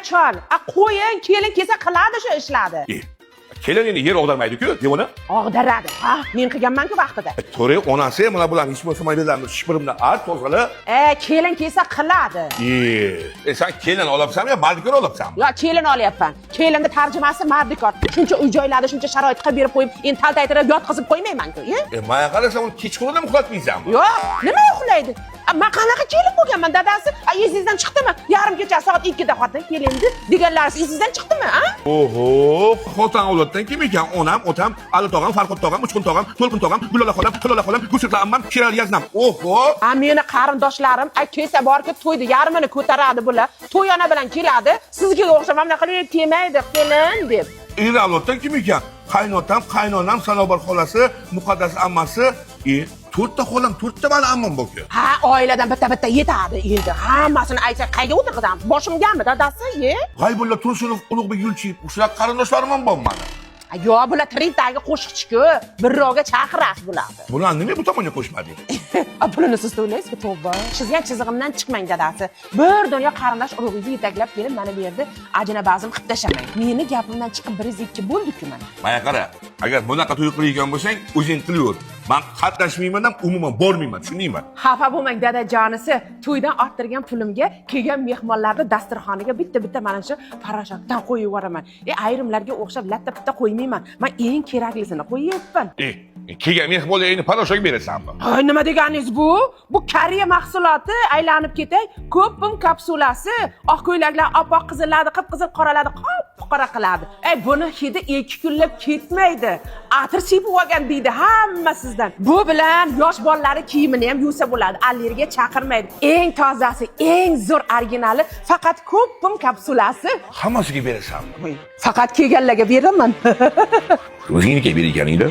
chol, qo'ying, kelin kelsa qiladi shu ishlarni. Kelin endi yer og'darmaydi-ku, devona. Og'daradi. Ha, men qilganman-ku vaqtida. To'g'ri, onasi mana bularni hech bo'lsa maydalarni shiprimdan art to'g'ri. Kelin kelsa qiladi. Sen kelin olapsanmi yo mardikor olapsanmi? Yo, kelin olyapman. Kelinning tarjimasi mardikor. Shuncha uy-joylarda shuncha sharoit qilib berib qo'yib, endi taltaytirib yotqizib qo'ymayman-ku, Menga qarasa, uni kechqurun uxlatmaysanmi? Yo'q, nima uxlaydi? Men qanaqa kelin bo'lganman, dadasi? Esingizdan chiqdimi? Yarim kecha soat 2 da xotin kelindi deganlaringiz esingizdan chiqdimi, a? Oho, xotin avloddan kim ekan? Onam, otam, Ali tog'am, Farqot tog'am, Uchqun tog'am, To'lqin tog'am, Gulola xolam, To'lola xolam, Gulsirla ammam, Sherali yaznam. Oho! Meni qarindoshlarim kelsa borki to'ydi, yarmini ko'taradi bular. To'yona bilan keladi. Sizga o'xshab mana qilib kelmaydi, kelin deb. Er avloddan kim ekan? Qaynotam, qaynonam, Sanobar xolasi, Muqaddas ammasi, 4 ta xolam, 4 ta mani ammam bor-ku. Ha, oiladan bitta yetadi endi. Hammasini aytsa qayga o'tirqizam? Boshimgami dadasi, G'aybulla Tursunov, Ulug'bek Yulchiyev, o'shalar qarindoshlarim ham bor mani. Yo, bular tirikdagi qo'shiqchi-ku. Birrovga chaqirasiz bularni. Bular nima bu tomonga qo'shmadingiz? Pulini siz to'laysiz-ku, tavba. Chizgan chizig'imdan chiqmang dadasi. Bir dunyo qarindosh urug'ingizni yetaklab kelib mana bu yerda ajnabazim qilib tashamang. Meni gapimdan chiqib 1-2 bo'ldi-ku mana. Mana qara, agar bunaqa to'y qilayotgan bo'lsang, o'zing qilaver. Men qatnashmayman ham, umuman bormayman, tushundingmi? Xafa bo'lmang dadajonisi. To'ydan orttirgan pulimga kelgan mehmonlarni dasturxoniga bitta mana shu parashokdan qo'yib yuboraman. Ayrimlarga o'xshab latta-pitta qo'ymayman. Men eng keraklisini qo'yyapman. Kelgan mehmonlarga parashok berasanmi? Hoy, nima deganingiz bu? Bu Koreya mahsuloti, aylanib ketay. Ko'pim kapsulasi, oq ko'ylaklar oppoq qizillarni, qip-qizil qoraladi, qora qiladi. Buni hidi 2 kunlab ketmaydi. Atir sepib olgan deydi hamma sizdan. Bu bilan yosh bolalari kiyimini ham yuvsa bo'ladi. Allergiya chaqirmaydi. Eng tozasi, eng zo'r originali faqat ko'pim kapsulasi. Hammasiga berasanmi? Faqat kelganlarga beraman. O'zingga berganingda